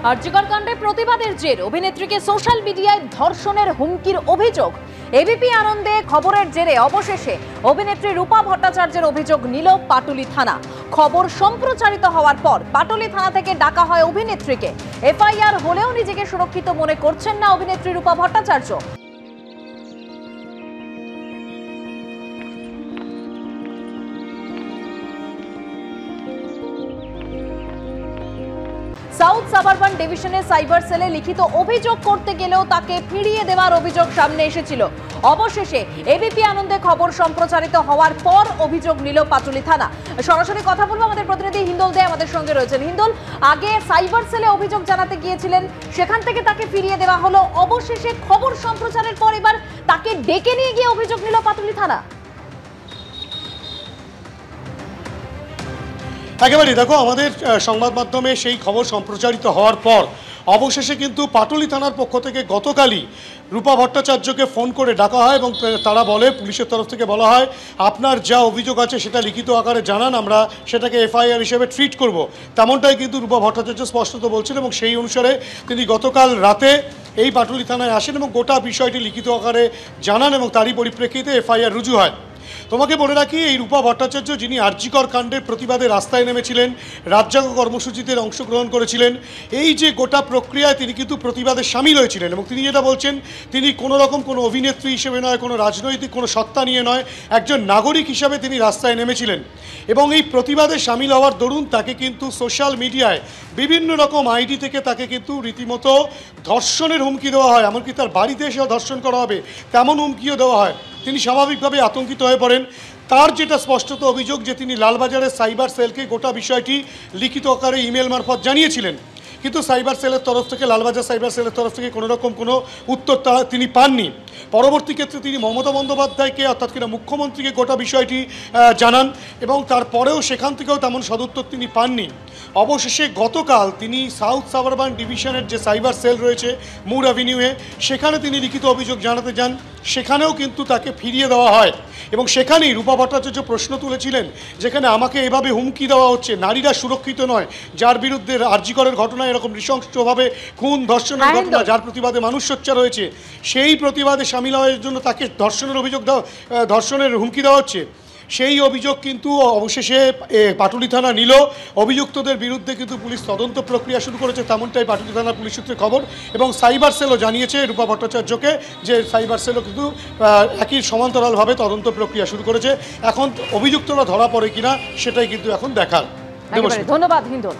আরজিকর কাণ্ডে প্রতিবাদের জের অভিনেত্রীকে সোশ্যাল মিডিয়ায় ধর্ষণের হুমকির অভিযোগ। এবিপি আনন্দে খবরের জেরে অবশেষে অভিনেত্রী রূপা ভট্টাচার্যের অভিযোগ নিল পাটুলি থানা। খবর সম্প্রচারিত হওয়ার পর পাটুলি থানা থেকে ডাকা হয় অভিনেত্রীকে। এফআইআর হলেও নিজেকে সুরক্ষিত মনে করছেন না অভিনেত্রী রূপা ভট্টাচার্য। সাউথ সাবারবান ডিভিশনের সাইবার সেলে লিখিত অভিযোগ করতে গেলেও তাকে ফিরিয়ে দেওয়ার অভিযোগ সামনে এসেছিল। অবশেষে এবিপি আনন্দে খবর সম্প্রচারিত হওয়ার পর অভিযোগ নিল পাটুলি থানা। সরাসরি কথা বলবো, আমাদের প্রতিনিধি হিন্দল দে আমাদের সঙ্গে রয়েছেন। হিন্দল, আগে সাইবার সেলে অভিযোগ জানাতে গিয়েছিলেন, সেখান থেকে তাকে ফিরিয়ে দেওয়া হলো, অবশেষে খবর সম্প্রচারের পর এবার তাকে ডেকে নিয়ে গিয়ে অভিযোগ নিল পাটুলি থানা। একেবারেই দেখো, আমাদের সংবাদ মাধ্যমে সেই খবর সম্প্রচারিত হওয়ার পর অবশেষে কিন্তু পাটুলি থানার পক্ষ থেকে গতকালই রূপা ভট্টাচার্যকে ফোন করে ডাকা হয় এবং তারা বলে, পুলিশের তরফ থেকে বলা হয়, আপনার যা অভিযোগ আছে সেটা লিখিত আকারে জানান, আমরা সেটাকে এফআইআর হিসেবে ট্রিট করব। তেমনটাই কিন্তু রূপা ভট্টাচার্য স্পষ্টত বলছেন এবং সেই অনুসারে তিনি গতকাল রাতে এই পাটুলি থানায় আসেন এবং গোটা বিষয়টি লিখিত আকারে জানান এবং তারই পরিপ্রেক্ষিতে এফআইআর রুজু হয়। তোমাকে বলে রাখি, এই রূপা ভট্টাচার্য যিনি আরজিকর কাণ্ডের প্রতিবাদে রাস্তায় নেমেছিলেন, রাজ্জাঙ্গ কর্মসূচিতে অংশগ্রহণ করেছিলেন, এই যে গোটা প্রক্রিয়ায় তিনি কিন্তু প্রতিবাদে সামিল হয়েছিলেন এবং তিনি যেটা বলছেন, তিনি কোনো রকম কোনো অভিনেত্রী হিসেবে নয়, কোনো রাজনৈতিক কোনো সত্তা নিয়ে নয়, একজন নাগরিক হিসাবে তিনি রাস্তায় নেমেছিলেন এবং এই প্রতিবাদে সামিল হওয়ার দরুন তাকে কিন্তু সোশ্যাল মিডিয়ায় বিভিন্ন রকম আইডি থেকে তাকে কিন্তু রীতিমতো ধর্ষণের হুমকি দেওয়া হয়, এমনকি তার বাড়িতে এসেও ধর্ষণ করা হবে তেমন হুমকিও দেওয়া হয়। তিনি স্বাভাবিকভাবে আতঙ্কিত হয়ে পড়েন। তার যেটা স্পষ্টত অভিযোগ যে তিনি লালবাজারের সাইবার সেলকে গোটা বিষয়টি লিখিত আকারে ইমেল মারফত জানিয়েছিলেন, কিন্তু সাইবার সেলের তরফ থেকে, লালবাজার সাইবার সেলের তরফ থেকে কোনো রকম কোনো উত্তর তিনি পাননি। পরবর্তী ক্ষেত্রে তিনি মমতা বন্দ্যোপাধ্যায়কে, অর্থাৎ কিনা মুখ্যমন্ত্রীকে গোটা বিষয়টি জানান এবং তারপরেও সেখান থেকেও তেমন সদুত্তর তিনি পাননি। অবশেষে গতকাল তিনি সাউথ সাবারবান ডিভিশনের যে সাইবার সেল রয়েছে মুর অ্যাভিনিউয়ে, সেখানে তিনি লিখিত অভিযোগ জানাতে যান, সেখানেও কিন্তু তাকে ফিরিয়ে দেওয়া হয় এবং সেখানেই রূপা ভট্টাচার্য প্রশ্ন তুলেছিলেন, যেখানে আমাকে এভাবে হুমকি দেওয়া হচ্ছে, নারীরা সুরক্ষিত নয়, যার বিরুদ্ধে আরজিকরের ঘটনা এরকম নৃশংসভাবে খুন ধর্ষণের ঘটনা, যার প্রতিবাদে মানুষ সোচ্চার হয়েছে, সেই প্রতিবাদে সামিল হওয়ার জন্য তাকে ধর্ষণের হুমকি দেওয়া হচ্ছে। সেই অভিযোগ কিন্তু অবশেষে পাটুলি থানা নিল। অভিযুক্তদের বিরুদ্ধে কিন্তু পুলিশ তদন্ত প্রক্রিয়া শুরু করেছে, তেমনটাই পাটুলি থানার পুলিশ সূত্রে খবর এবং সাইবার সেলও জানিয়েছে রূপা ভট্টাচার্যকে যে সাইবার সেলও কিন্তু একই সমান্তরালভাবে তদন্ত প্রক্রিয়া শুরু করেছে। এখন অভিযুক্তরা ধরা পড়ে কিনা সেটাই কিন্তু এখন দেখার। ধন্যবাদ হিন্দল।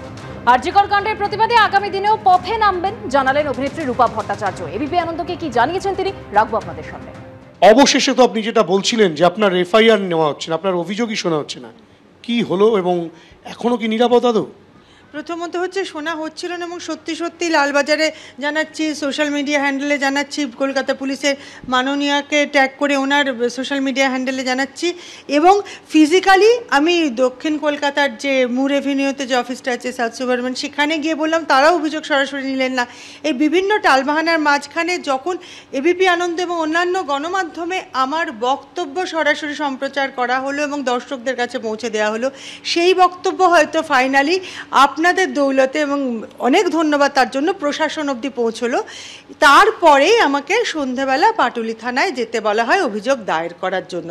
আরজিকর কাণ্ডের প্রতিবাদে আগামী দিনেও পথে নামবেন জানালেন অভিনেত্রী রূপা ভট্টাচার্য। এবিপি আনন্দকে কি জানিয়েছেন তিনি, রাখবো আপনাদের সামনে। অবশেষে তো আপনি যেটা বলছিলেন যে আপনার এফআইআর নেওয়া হচ্ছে না, আপনার অভিযোগই শোনা হচ্ছে না, কি হলো এবং এখনো কি নিরাপদ আদৌ? প্রথমত হচ্ছে শোনা হচ্ছিল না এবং সত্যি সত্যি লালবাজারে জানাচ্ছি, সোশ্যাল মিডিয়া হ্যান্ডেলে জানাচ্ছি, কলকাতা পুলিশের মাননীয়াকে ট্যাগ করে ওনার সোশ্যাল মিডিয়া হ্যান্ডেলে জানাচ্ছি এবং ফিজিক্যালি আমি দক্ষিণ কলকাতার যে মুর এভিনিউতে যে অফিসটা আছে সাউথ সাবারবান, সেখানে গিয়ে বললাম, তারাও অভিযোগ সরাসরি নিলেন না। এই বিভিন্ন টালবাহানার মাঝখানে যখন এবিপি আনন্দ এবং অন্যান্য গণমাধ্যমে আমার বক্তব্য সরাসরি সম্প্রচার করা হলো এবং দর্শকদের কাছে পৌঁছে দেওয়া হলো, সেই বক্তব্য হয়তো ফাইনালি আপনাদের দৌলতে এবং অনেক ধন্যবাদ তার জন্য প্রশাসন অবধি পৌঁছলো। তারপরেই আমাকে সন্ধ্যাবেলা পাটুলি থানায় যেতে বলা হয় অভিযোগ দায়ের করার জন্য।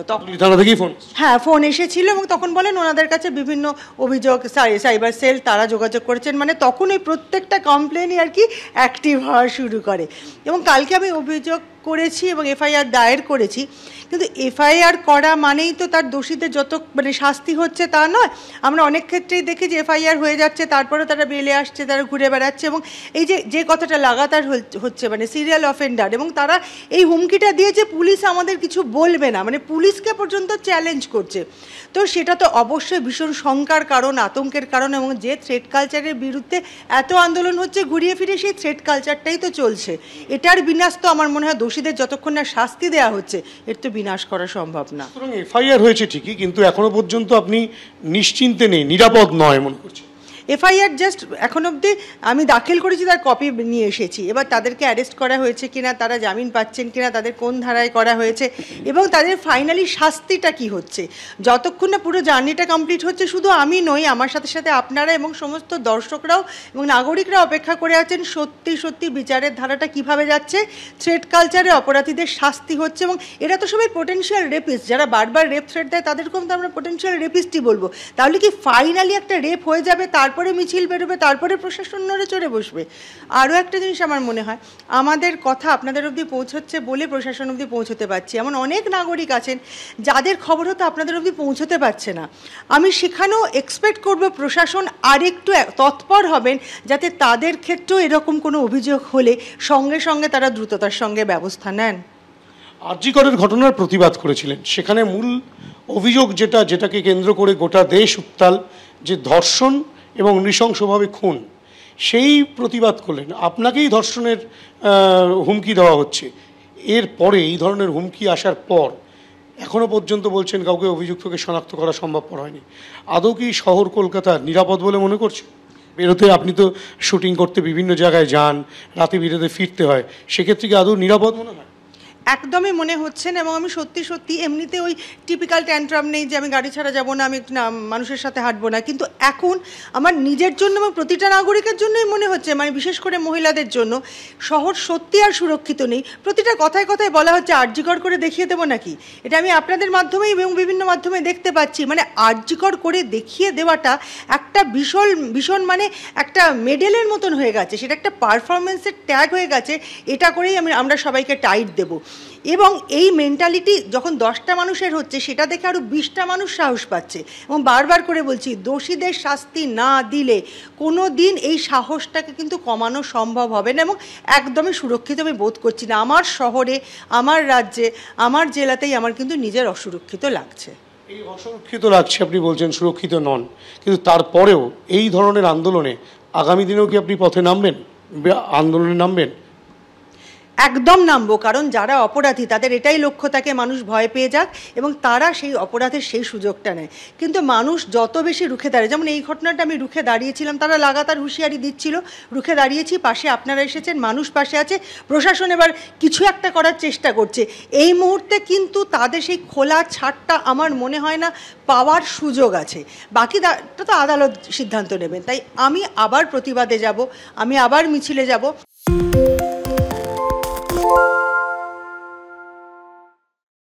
হ্যাঁ, ফোন এসেছিল এবং তখন বলেন ওনাদের কাছে বিভিন্ন অভিযোগ সাইবার সেল তারা যোগাযোগ করেছেন, মানে তখন ওই প্রত্যেকটা কমপ্লেনই আর কি অ্যাক্টিভ হওয়া শুরু করে এবং কালকে আমি অভিযোগ করেছি এবং এফআইআর দায়ের করেছি। কিন্তু এফআইআর করা মানেই তো তার দোষীদের যত শাস্তি হচ্ছে তা নয়। আমরা অনেক ক্ষেত্রেই দেখি যে এফআইআর হয়ে যাচ্ছে, তারপরে তারা বেলে আসছে, তারা ঘুরে বেড়াচ্ছে এবং এই যে কথাটা লাগাতার হচ্ছে সিরিয়াল অফেন্ডার, এবং তারা এই হুমকিটা দিয়েছে পুলিশ আমাদের কিছু বলবে না, পুলিশকে পর্যন্ত চ্যালেঞ্জ করছে। তো সেটা তো অবশ্যই ভীষণ শঙ্কার কারণ, আতঙ্কের কারণ এবং যে থ্রেট কালচারের বিরুদ্ধে এত আন্দোলন হচ্ছে, ঘুরিয়ে ফিরে সেই থ্রেট কালচারটাই তো চলছে। এটার বিনাশ তো আমার মনে হয় দোষীদের যতক্ষণ না শাস্তি দেওয়া হচ্ছে এর তো বিনাশ করা সম্ভব না। এফআইআর হয়েছে ঠিকই, কিন্তু এখনো পর্যন্ত আপনি নিশ্চিন্তে নেই, নিরাপদ নয় মনে করছেন? এফআইআর জাস্ট এখন অবধি আমি দাখিল করেছি, তার কপি নিয়ে এসেছি। এবার তাদেরকে অ্যারেস্ট করা হয়েছে কিনা, তারা জামিন পাচ্ছেন কিনা, তাদের কোন ধারায় করা হয়েছে এবং তাদের ফাইনালি শাস্তিটা কি হচ্ছে, যতক্ষণ না পুরো জার্নিটা কমপ্লিট হচ্ছে, শুধু আমি নই, আমার সাথে সাথে আপনারা এবং সমস্ত দর্শকরাও এবং নাগরিকরা অপেক্ষা করে আছেন সত্যি সত্যি বিচারের ধারাটা কিভাবে যাচ্ছে, থ্রেট কালচারে অপরাধীদের শাস্তি হচ্ছে। এবং এরা তো সবাই পোটেনশিয়াল রেপিস্ট, যারা বারবার রেপ থ্রেট দেয় তাদেরকেও তো আমরা পোটেনশিয়াল রেপিস্টই বলবো। তাহলে কি ফাইনালি একটা রেপ হয়ে যাবে, তারপরে মিছিল বেরোবে, তারপরে প্রশাসন নড়ে চড়ে বসবে? আরও একটা জিনিস আমার মনে হয়, আমাদের কথা আপনাদের অবধি পৌঁছচ্ছে বলে প্রশাসন অবধি পৌঁছতে পারছি। এমন অনেক নাগরিক আছেন যাদের খবর হতো আপনাদের অবধি পৌঁছতে পারছে না। আমি সেখানেও এক্সপেক্ট করব প্রশাসন আরেকটু তৎপর হবেন, যাতে তাদের ক্ষেত্রেও এরকম কোনো অভিযোগ হলে সঙ্গে সঙ্গে তারা দ্রুততার সঙ্গে ব্যবস্থা নেন। আরজি করের ঘটনার প্রতিবাদ করেছিলেন, সেখানে মূল অভিযোগ যেটাকে কেন্দ্র করে গোটা দেশ উত্তাল, যে ধর্ষণ এবং নৃশংসভাবে খুন, সেই প্রতিবাদ করলেন। আপনাকেই ধর্ষণের হুমকি দেওয়া হচ্ছে, এরপরে এই ধরনের হুমকি আসার পর এখনও পর্যন্ত বলছেন কাউকে অভিযুক্তকে শনাক্ত করা সম্ভবপর হয়নি। আদৌ কি শহর কলকাতা নিরাপদ বলে মনে করছে? বেরোতে, আপনি তো শুটিং করতে বিভিন্ন জায়গায় যান, রাতে বিরেতে ফিরতে হয়, সেক্ষেত্রে কি আদৌ নিরাপদ মনে হয়? একদমই মনে হচ্ছে না। এবং আমি সত্যি সত্যি এমনিতে ওই টিপিক্যাল ট্যান্ট্রাম নেই যে আমি গাড়ি ছাড়া যাবো না, আমি মানুষের সাথে হাঁটবো না, কিন্তু এখন আমার নিজের জন্য এবং প্রতিটা নাগরিকের জন্যই মনে হচ্ছে, মানে বিশেষ করে মহিলাদের জন্য শহর সত্যি আর সুরক্ষিত নেই। প্রতিটা কথায় কথায় বলা হচ্ছে আরজিকর করে দেখিয়ে দেবো নাকি, এটা আমি আপনাদের মাধ্যমেই এবং বিভিন্ন মাধ্যমে দেখতে পাচ্ছি। মানে আরজিকর করে দেখিয়ে দেওয়াটা একটা ভীষণ মানে একটা মেডেলের মতন হয়ে গেছে, সেটা একটা পারফরমেন্সের ট্যাগ হয়ে গেছে, এটা করেই আমরা সবাইকে টাইট দেবো। এবং এই মেন্টালিটি যখন 10টা মানুষের হচ্ছে, সেটা দেখে আরও 20টা মানুষ সাহস পাচ্ছে। এবং বারবার করে বলছি, দোষীদের শাস্তি না দিলে কোনো দিন এই সাহসটাকে কিন্তু কমানো সম্ভব হবে না। এবং একদমই সুরক্ষিত আমি বোধ করছি না। আমার শহরে, আমার রাজ্যে, আমার জেলাতেই আমার কিন্তু নিজের অসুরক্ষিত লাগছে। এই অসুরক্ষিত লাগছে আপনি বলছেন, সুরক্ষিত নন, কিন্তু তারপরেও এই ধরনের আন্দোলনে আগামী দিনেও কি আপনি পথে নামবেন, আন্দোলনে নামবেন? একদম নামবো, কারণ যারা অপরাধী তাদের এটাই লক্ষ্য থাকে মানুষ ভয় পেয়ে যাক এবং তারা সেই অপরাধের সেই সুযোগটা নেয়। কিন্তু মানুষ যত বেশি রুখে দাঁড়ায়, যেমন এই ঘটনাটা আমি রুখে দাঁড়িয়েছিলাম, তারা লাগাতার হুঁশিয়ারি দিচ্ছিল, রুখে দাঁড়িয়েছি, পাশে আপনারা এসেছেন, মানুষ পাশে আছে, প্রশাসন এবার কিছু একটা করার চেষ্টা করছে। এই মুহূর্তে কিন্তু তাদের সেই খোলা ছাড়টা আমার মনে হয় না পাওয়ার সুযোগ আছে। বাকিটা তো আদালত সিদ্ধান্ত নেবেন। তাই আমি আবার প্রতিবাদে যাব, আমি আবার মিছিলে যাব।